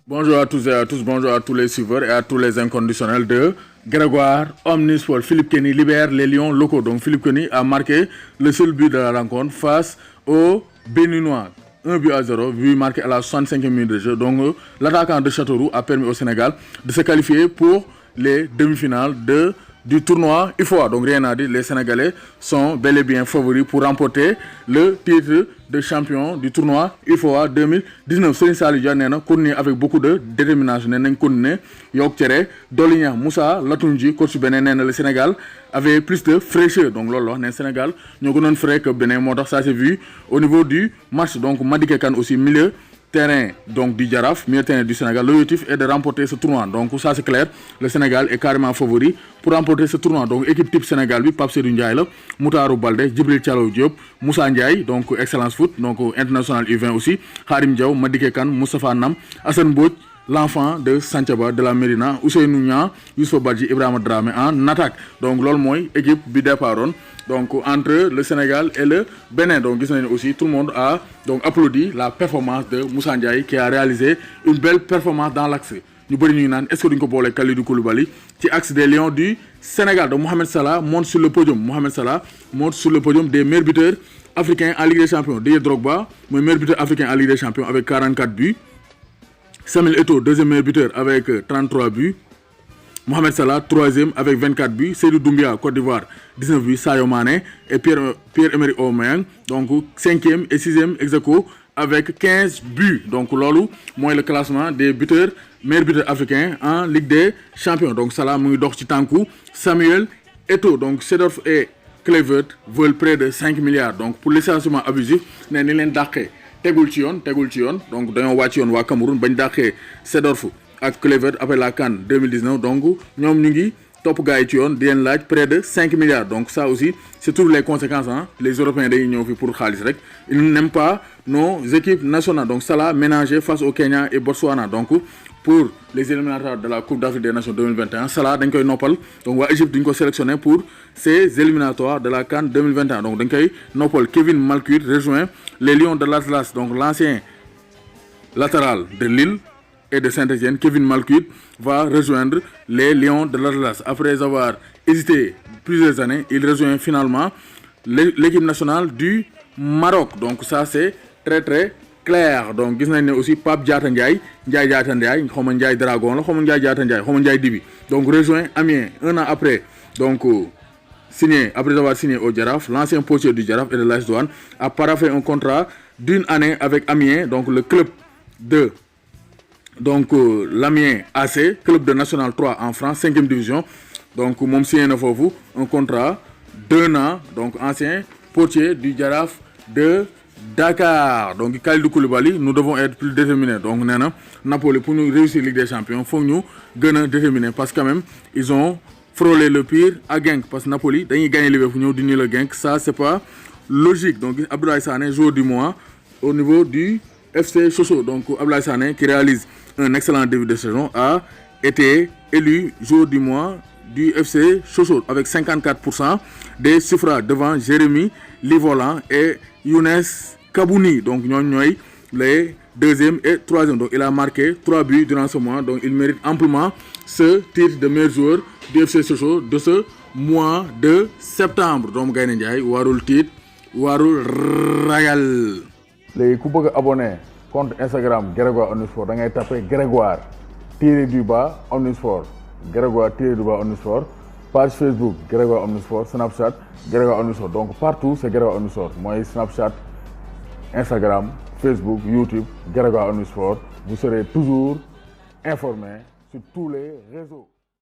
Bonjour à tous et à tous, bonjour à tous les suiveurs et à tous les inconditionnels de Grégoire Omnisport. Philippe Kenny libère les Lions locaux. Donc Philippe Kenny a marqué le seul but de la rencontre face aux Béninois. 1-0, but marqué à la 65e minute de jeu. Donc l'attaquant de Châteauroux a permis au Sénégal de se qualifier pour les demi-finales du tournoi UFOA. Donc rien à dire, les Sénégalais sont bel et bien favoris pour remporter le titre de champion du tournoi UFOA 2019. Serigne Saliou Dia nee na continuer avec beaucoup de détermination, nee nañ continuer yokk cere dolli ñaax. Moussa Latunji coach Bénin nee na le Sénégal avait plus de fraîcheur. Donc loolu la wax ne Sénégal ñoo gënoon frais que Bénin, moo tax ça s'est vu au niveau du match. Donc Madické Kane aussi milieu terrain donc du Jaraaf, milieu terrain du Sénégal. L'objectif est de remporter ce tournoi. Donc ça c'est clair, le Sénégal est carrément favori pour remporter ce tournoi. Donc équipe type Sénégal bi Pape Seydou Ndiaye la, Moutarou Baldé, Djibril Thialaw Diop, Moussa Ndiaye donc Excellence Foot, donc international U20 aussi, Khadim Diaw, Madické Kane, Moustapha Nam, Assane Mbodj, l'enfant de Santhiaba de la Médina, Ousseynou Niang, Youssoupha Badji, Ibrahima Dramé en attaque. Donc loolu mooy équipe bi départoon donc entre le Sénégal et le Bénin. Donc gis nañu aussi tout le monde a donc applaudi la performance de Moussa Ndiaye qui a réalisé une belle performance dans l'axe. Ñu bëri ñu naan est-ce que duñ ko boole Kalidou Koulibaly ci axe des Lions du Sénégal. Donc Mohamed Salah monte sur le podium. Mohamed Salah monte sur le podium des meilleurs buteurs africains en Ligue des Champions. Didier Drogba mooy meilleur buteur africain en Ligue des Champions avec 44 buts. Samuel Eto'o, deuxième meilleur buteur avec 33 buts. Mohamed Salah, troisième avec 24 buts. Seydou Doumbia, Côte d'Ivoire, 19 buts. Sadio Mané et Pierre-Emerick Aubameyang, donc cinquième et sixième ex-aequo avec 15 buts. Donc loolu mooy le classement des buteurs, meilleurs buteurs africains en Ligue des Champions. Donc Salah mu ngi dox ci tànku Samuel Eto'o. Donc Seedorf et Kluivert veulent près de 5 milliards. Donc pour licenciement abusif ne ni leen dàqee tegul ci yoon donc dañoo wàcc yoon waa Cameroun bañ dàqee Seedorf ak Kluivert après la CAN 2019. donc ñoom ñu ngi topp gars yi ci yoon di leen laaj près de 5 milliards. donc ça aussi c'est toutes les conséquences les Européens dañuy ñëw fi pour xaalis rek. Ils n'aiment pas nos équipes nationales. donc Salah ménagé face au Kenya et Botswana. donc pour les éliminatoires de la Coupe d'Afrique des Nations 2021 Salah dañ koy noppal. donc waa Égypte duñ ko sélectionné pour ces éliminatoires de la CAN 2021. donc dañ koy noppal. Kevin Malcuit rejoint les Lions de l'Atlas. donc l'ancien latéral de Lille et de Saint-Etienne, Kevin Malcuit va rejoindre les Lions de l'Atlas. Après avoir hésité plusieurs années, il rejoint finalement l'équipe nationale du Maroc. Donc ça c'est très très clair. Donc gis nañ ne aussi Pape Diatta Ndiaye xaw ma Ndiaye Dragon la xaw ma Ndiaye Diatta Ndiaye xaw ma Ndiaye Dibi. donc rejoint Amiens un an après. donc après avoir signé au Jaraaf, l'ancien potier du Jaraaf et de l'AS Douanes a paraphé un contrat d'une année avec Amiens, donc le club de l'Amiens AC, club de National 3 en France, 5e division. donc moom signé na foofu un contrat d'1 an. donc ancien potier du Jaraaf de Dakar. donc Kalidou Koulibaly, nous devons être plus déterminés. donc nee na Napoli pour ñu réussir Ligue des Champions foog ñu gën a déterminer parce que quand même ils ont frôlé le pire à Genk. parce que Napoli dañuy gagner Liverpool ñëw di le Genk, ça c'est pas logique. donc Abdoulaye Sané, joueur du mois au niveau du FC Sochaux. donc Abdoulaye Sané qui réalise un excellent début de saison a été élu joueur du mois du FC Sochaux avec 54% des suffrages devant Jérémy Livolan et Younes Kabouni. donc ñooñu ñooy les deuxième et troisième. donc il a marqué 3 buts durant ce mois. donc il mérite amplement ce titre de meilleur joueur du FC Sochaux de ce mois de septembre. donc Gaynde Ndiaye warul tiit warul ragal. léegi ku bëgg a abonné compte Instagram Grégoire Omnisport da ngay tapé Grégoire _du_bas Omnisport, Grégoire _du_bas Omnisport, page Facebook Grégoire Omnisport, Snapchat Grégoire Omnisport. donc partout c'est Grégoire Omnisport mooy Snapchat, Instagram, Facebook, YouTube, Grégoire Omnisport. vous serez toujours informé sur tous les réseaux.